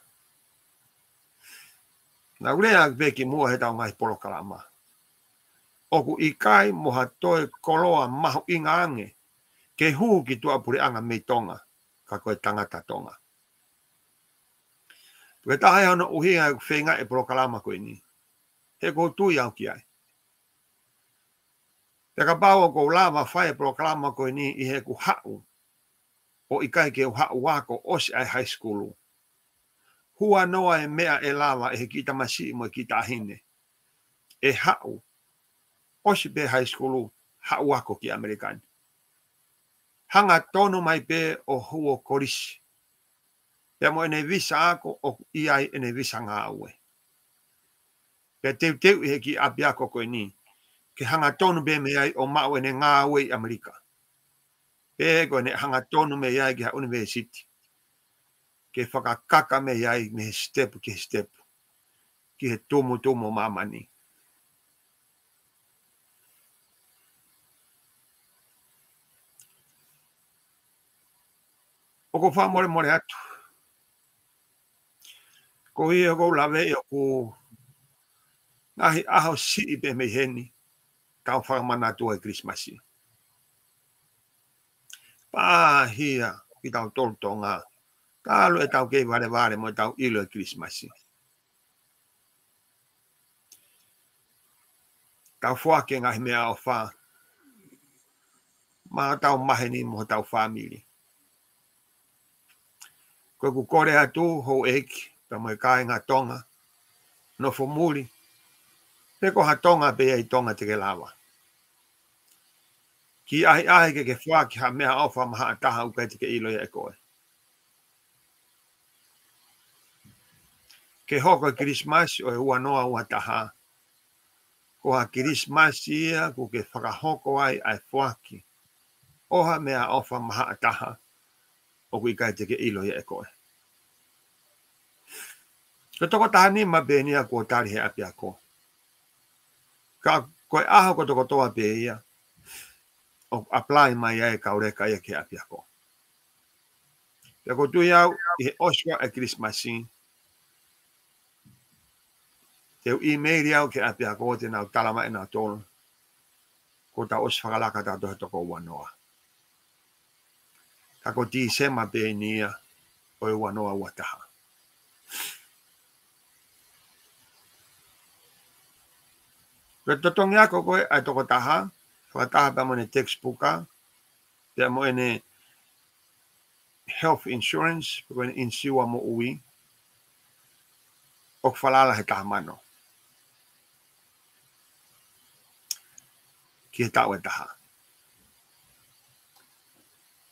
Nau rea veki mua he tau ngai polo kalama. Oku i kai moha toe koloa mahu inga ange. Ke hu ki tua pure anga me tonga, ka koe tangata tonga. Pue tahe ana uhinga e whenga e prokalama koe ni. He ko tui au ki ai. Te ka pāua ko lava whai e prokalama koe ni i he ku hau. O i kai ke hau wako osi ai high school. Hua noa e mea e lava e he kita masi mo e kita ahine. E hau. Osi pe high school hau wako ki Amerikani. Hanga tono mai pe o huo korisi. Pea mo ene visa ako o iai ene visa ngā aue. Pea teu he ki api ako koe ni. Ke hanga tonu be me ai o mau ene ngā aue i Amerika. Pe koe ne hanga tonu me ai ki ha university. Ke whakakaka me ai me step ki step. Ki he tumu mamani. O ko wha more atu. Ko hi o ko lawe o ko ngahi aho si i pe me heni. Tau whakamana tua e Christmasi. Pāhia ki tau toltonga. Tālu e tau kei vare mo tau ilo e Christmasi. Tau whake ngahi mea o wha. Ma tau maheni mo tau family. Koe ku kore atu hou eki. Pa mo e kai ngā tonga. No fo muri. Peko ha tonga pe ei tonga te ke lawa. Ki ahi ke whaki ha mea o wha maha taha ukai te ke ilo e koe. Ke hoko Christmas o e ua noa ua taha. Ko ha Christmas ia ku ke whakahoko ai whaki. Oha mea o wha maha taha. O kui kai te ke ilo e koe. Ko toko taha ni ma be nia ko tari he api ako. Ka koe aho ko toko toa pe ia. O apply mai ai kaureka ia ke api ako. Pea ko tui au i he Oscar e Christmasin. Teu email au ke api ako te nau talama e nau tolo. Ko ta os whakalaka tato he toko wanoa. Ka ko ti sema pe nia o e wanoa wataha. Pea totongi ako koe ai toko taha. Whakataha pa mo ne textbooka. Pea mo ene health insurance. Pea mo ene insiwa mo ui. O whalala he taha mano. Ki he tau e taha.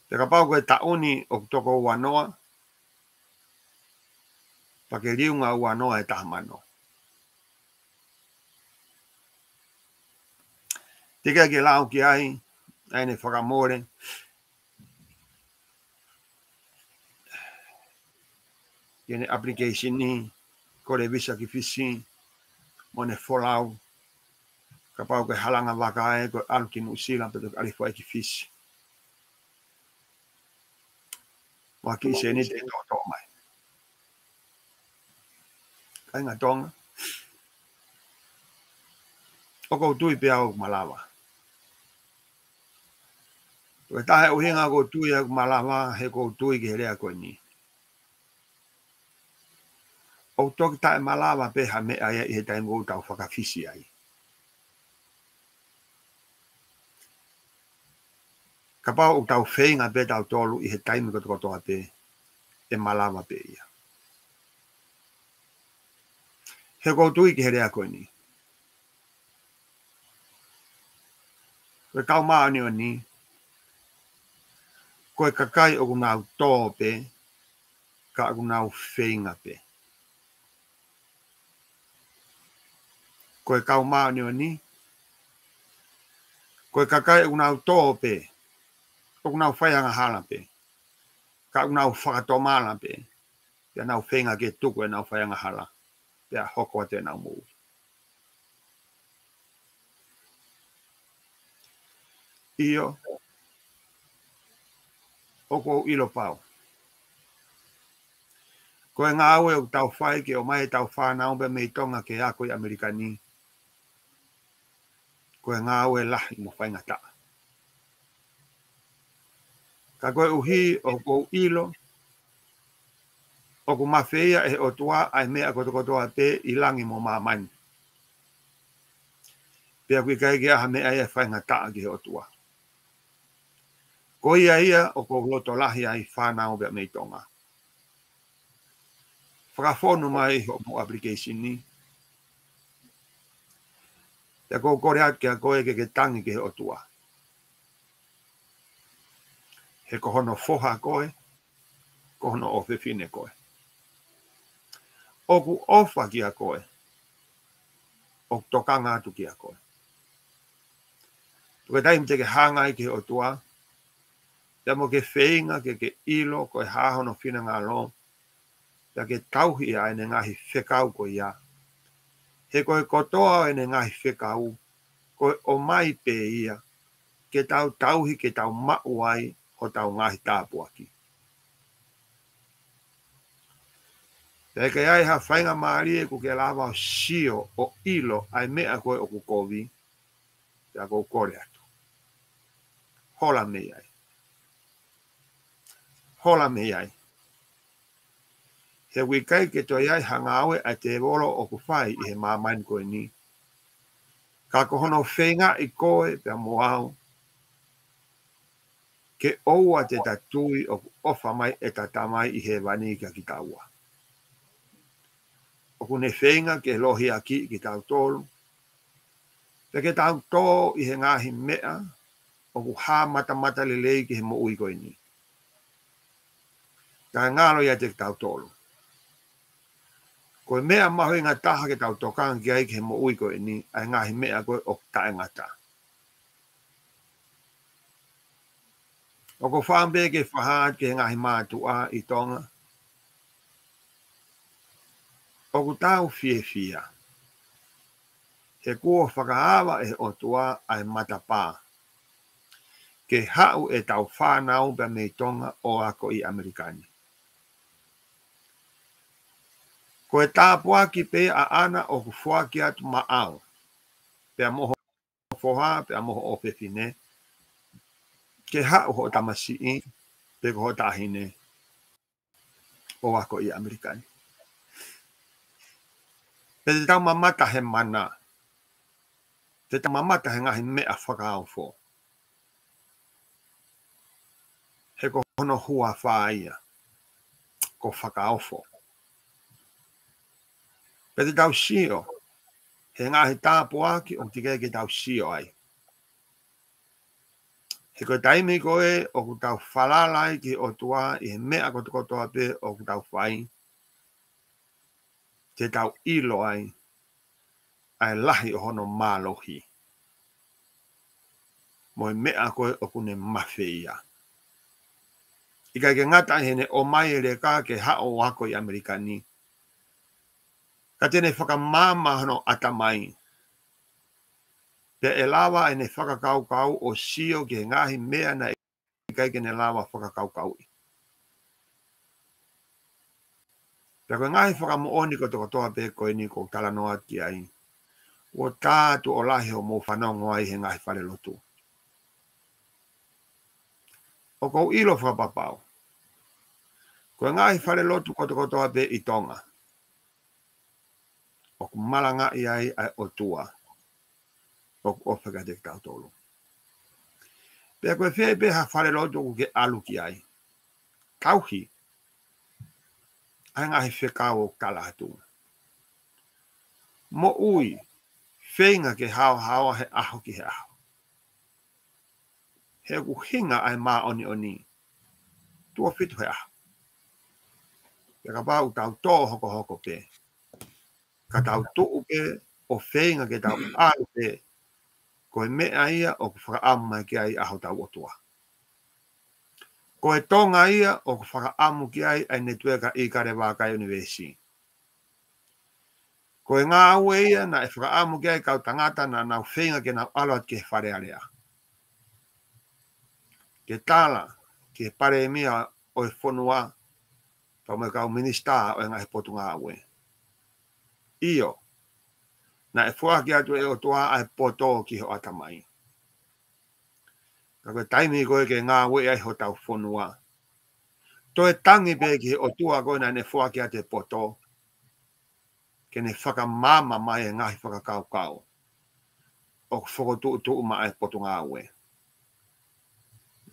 Te ka pau koe tauni o toko wanoa. Pa ke riunga wanoa e taha mano. Te kia ke lau ki ai. Aine whakamore. Kene application ni. Kore visa ki fisi. Mone wholau. Ka pau koe halanga waka e. Koe aluki New-Zealand. Peto alifo e ki fisi. Waki se ni te toto mai. Kai ngā tonga. O kou tui pe au malawa. Koe tahe uhinga kou tui au malawa. He kou tui ki he rea koe ni. O toki tae malawa pe ha mea ia i he tae ngou tau whakafisi ai. Ka pau o tau whenga pe tau tolu i he taimi koto kotoa pe. E malawa pe ia. He kou tui ki he rea koe ni. Koe kau maa ni o ni. Koe kakai o kunau tō pe. Ka kunau whenga pe. Koe kau maa ni o ni. Koe kakai o kunau tō pe. O kunau whaianga hala pe. Ka kunau whakatomala pe. Pea nau whenga ke tuku e nau whaianga hala. Pea hoko te nau mou. Iyo. Oko ilo pau. Koe ngā aue o tau whai ke o mai tau whanau pe mei tonga ke a koe Amerikani. Koe ngā aue lahi mo whainga taa. Ka koe uhi o kou ilo, o ku mawhia e o tua ai mea kotokotoa te i langi mo mamani. Pea kui kai kia ha mea ia whainga taa ki o tua. Ko ia o kou loto lahi ai whanau bea mei tonga. Whakafonu mai o mo application ni. Te kou kore at kia koe ke tangi ki o tua. He kohono foha koe, kohono ofe fine koe. Oku ofa kia koe, o tokanga atu kia koe. Tuke taim te ke hangai ki o tua, te mo ke whainga ke ilo koe hahono fina ngā lo, te ke tauhi a ene ngahi whekau ko ia. He koe kotoa ene ngahi whekau, koe o mai pe ia, ke tau tauhi ke tau mauai ho tau ngahi tāpuaki. Te ke ai ha whainga maari e ku ke lawa o sio o ilo ai mea koe o ku kovi, te a kou kore atu. Hola mei ai. Hola mei ai. He wikai ke toi ai hanga awe a te wolo o ku whai i he māmain koe ni. Ka kohono whenga i koe pia moao, ke oua te tatui o ku ofa mai e tatamai i he wani ka ki taua. O ku ne whenga ke lohi a ki tau tolu, te ke tau tō i he ngahi mea, o ku hā mata le lei ki he mo ui koe ni. Ka ngalo ia te tau tolu. Koe mea maho i ngā taha ke tau tokang ki ai ki he mo ui koe ni, ai ngahi mea koe o tae ngata. O ko whaambe ke whahaat ke ngahi mātua i tonga. O ku tau fie. He kua whakaawa e o tua ai matapā. Ke hau e tau whanau pe mei tonga o ako i Amerikani. Ko e tāpua ki pe a ana o ku whuaki atu maau. Pe a moho whoha, pe a moho o pepine. Ke hau ho tamasi i, pe ko ho tahine o ako i Amerikani. Pe te tau mamata he mana. Te tau mamata he ngahi mea whakao fo. He ko hono hua whaia. Ko whakao fo. Pe te tau sio. He ngahi tāpua ki o tika ke tau sio ai. He koe taimi koe o ku tau whalalai ki o tua i he mea kotoa pe o ku tau whai. Te tau ilo ai. Ai lahi o hono mālohi. Moi mea koe o kune mawhia. Ika ke ngata hene o mai e ka ke hao wako i Amerikani. Ka tene whakamama hono atamai. Pe e lawa ene whakakaukau o sio ke ngahi mea na ika ke ne lawa whakakaukau i. Pe koe ngahi whakamooni kotoa pe koe ni ko talanoa ki ai. O tātu o lahi o mō whanongo ai he ngahi whare lotu. O kou ilo whapapau. Koe ngahi whare lotu kotoa pe i tonga. O ku malanga i ai o tua. O ku ofeka te tau tolu. Pea koe whee peha whare lotu ku ke alu ki ai. Tauhi. Ai ngahi whekau o kala atu. Mo ui. Whenga ke hao he aho ki he aho. He ku hinga ai mā oni. Tua whitu he aho. Pea ka pāu tau tō hoko pe. Ka tau tuu pe o whenga ke tau alu pe. Koe mea ia o ku whakaamu mai ki ai aho tau otua. Koe tonga ia o ku whakaamu ki ai ne tueka i kare wākai universi. Koe ngā aue ia na e whakaamu ki ai kau tangata na nau whenga ke nau aloat ke whare area. Ke tala, ke pare mia o e whonua, pau me kau minista o e ngahi potu ngā aue. Iyo, na e whuaki atu e o toa ai poto ki ho atamai. Ka taimi ko ke ngā we ai ho tau whanua. Toi tangi pe ki o tua ko na ne whaki a te poto. Ke ne whakamama mai e ngahi whakakau. O whakotu ma ai poto ngā we.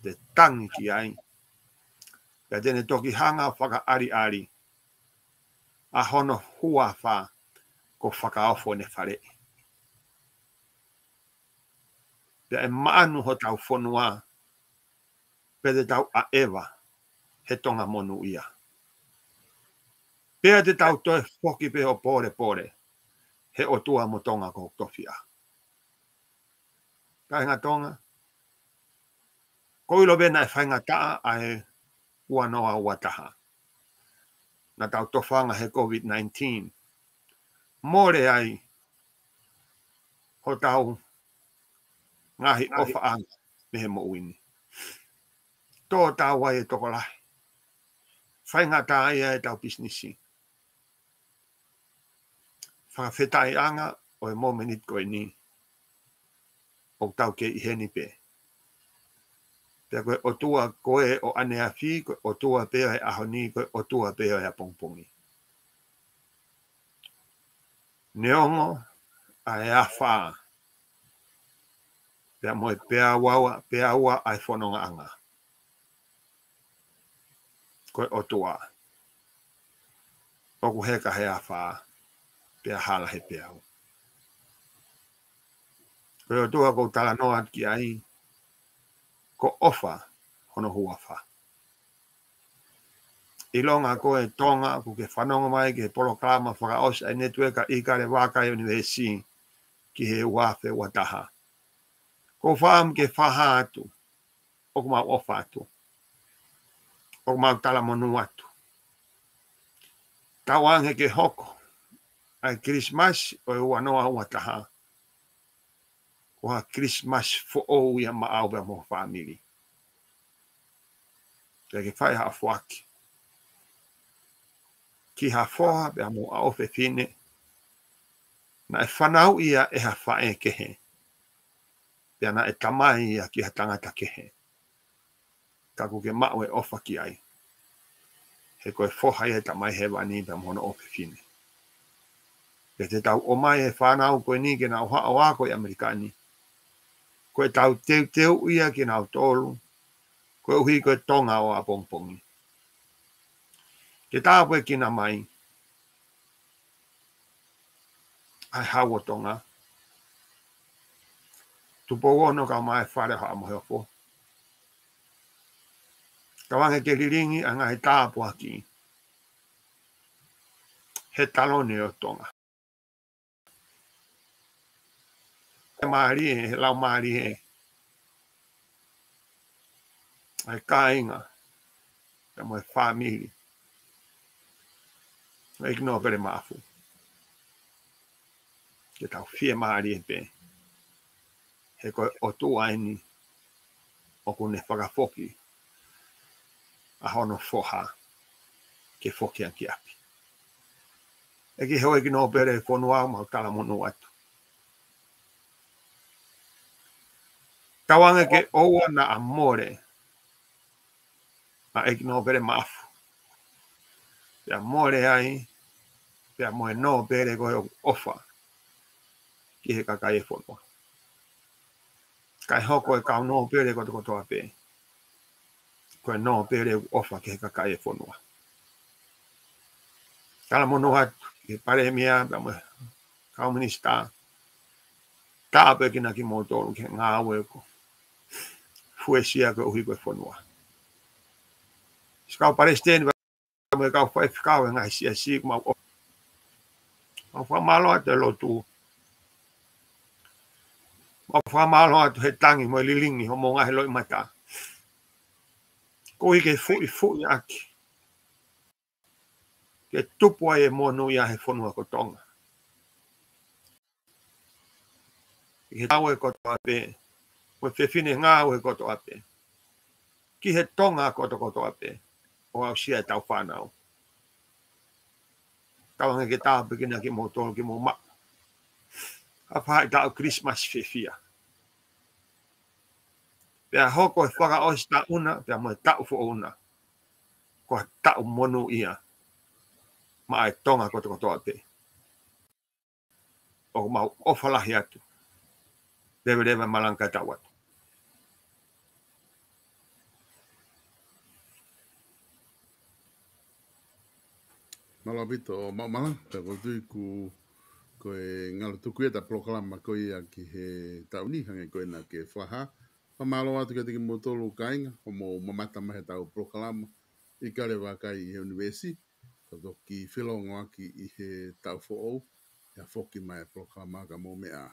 Te tangi ki ai. Ka tene toki hanga whaka ari. A hono hua wha ko whakaofo ne whare. Pea e maanu ho tau whanua. Pede tau a ewa. He tonga monu ia. Pea te tau toi whoki pe o pore. He o tua mo tonga ko tofia. Kai ngā tonga. Koilo bena e whainga taa ai ua noa ua taha. Na tau tofanga he COVID-19. More ai ho tau ngahi ofa anga me he mo uini. Tō tau wai e toko lahi. Whainga taa ia e tau businessi. Whakawhetai anga o e momenit koe ni. O tau ke i heni pe. Pea koe o tua koe o anea whi, koe o tua peo e ahoni, koe o tua peo e a pongpongi. Neongo a e a whaa. Pea moe pea wawa, pea ua ai whanonga anga. Koe o tua. Oku heka he a whaa. Pea hala he pea u. Koe o tua kou tala noa ki ai. Ko ofa hono hua wha. Ilonga koe tonga ku ke whanonga mai ke poloklama whakaos ai netueka i kare wakai universi ki he wafe wataha. Ko whaam ke whaha atu. Oku mau ofa atu. Oku mau tala monu atu. Tawange ke hoko. Ai Christmas o e wanoa wataha. Ko ha Christmas fo o ia maau bea mo family. Pea ke whai ha whaki. Ki ha whoha bea mo a ofe fine. Na e whanau ia e ha whae kehe. Pea na e tamai ia ki ha tangata kehe. Kaku ke mau e ofa ki ai. He koe whoha ia tamai he wani bea mo na ofe fine. Pea te tau o mai e whanau koe ni ke na oha o a koe Amerikani. Koe tau teu ia ki na o tolu. Koe uhi koe tonga o a pongpongi. Ke tāpu e kina mai. Ai hawa tonga. Tupo ono ka mai whare ha mo heofo. Ka wange ke riringi a ngai tāpu aki. He talone o tonga. He maari he lau maari he. Ai kāinga. Ka mo e whamiri. Ai kino pere maafu. Ke tau fie maari e pe. He koe o tu aini. O kune whakafoki. A hono foha. Ke foki an ki api. E ki hoi ki no pere whanua mau tala monu atu. Kawanga ke oua na amore. A eki no pere maafu. Pea more ai. Pea moe no pere koe ofa. Ki he kakai e whanua. Kai hoko e kau no pere koe toa pe. Koe no pere ofa ki he kakai e whanua. Tala monu atu. Ki pare mea. Pea moe kau minista. Tāpe ki na ki mōtoro ki ngā aue ko. Fuesia ko uhi koe whanua. Skau Palestine me kau whai whikau e ngai sia si kumau o. Mau whamalo atu e lotu. Mau whamalo atu he tangi mo lilingi ho mo ngahe loi mata. Ko i ke fui aki. Ke tupu ai e monu ia he whanua ko tonga. Ki he tau e koto ape. Mo whiwhine ngā e koto ape. Ki he tonga koto ape. O au sia tau whanau. Tawanga ke tāpe kina ki mō tōru ki mō mak. A whai tau Christmas whiwhia. Pea hoko e whaka o sta una, pea mo e tau fo una. Ko tau monu ia. Ma ai tonga ko toa pe. O mau ofalahi atu. Lewe malangka tawat. Malapito o mamala, pe ko tui ko e ngala tuku e ta proklama ko ia ki he tauni hange ko na ke whaha. Pa malo atu ke tiki motolu kainga, o mo mamata mahe tau proklama i kare wakai i he universi. Tato ki whilongo aki i he tau fo'ou, ia whoki mai proklama ka mo mea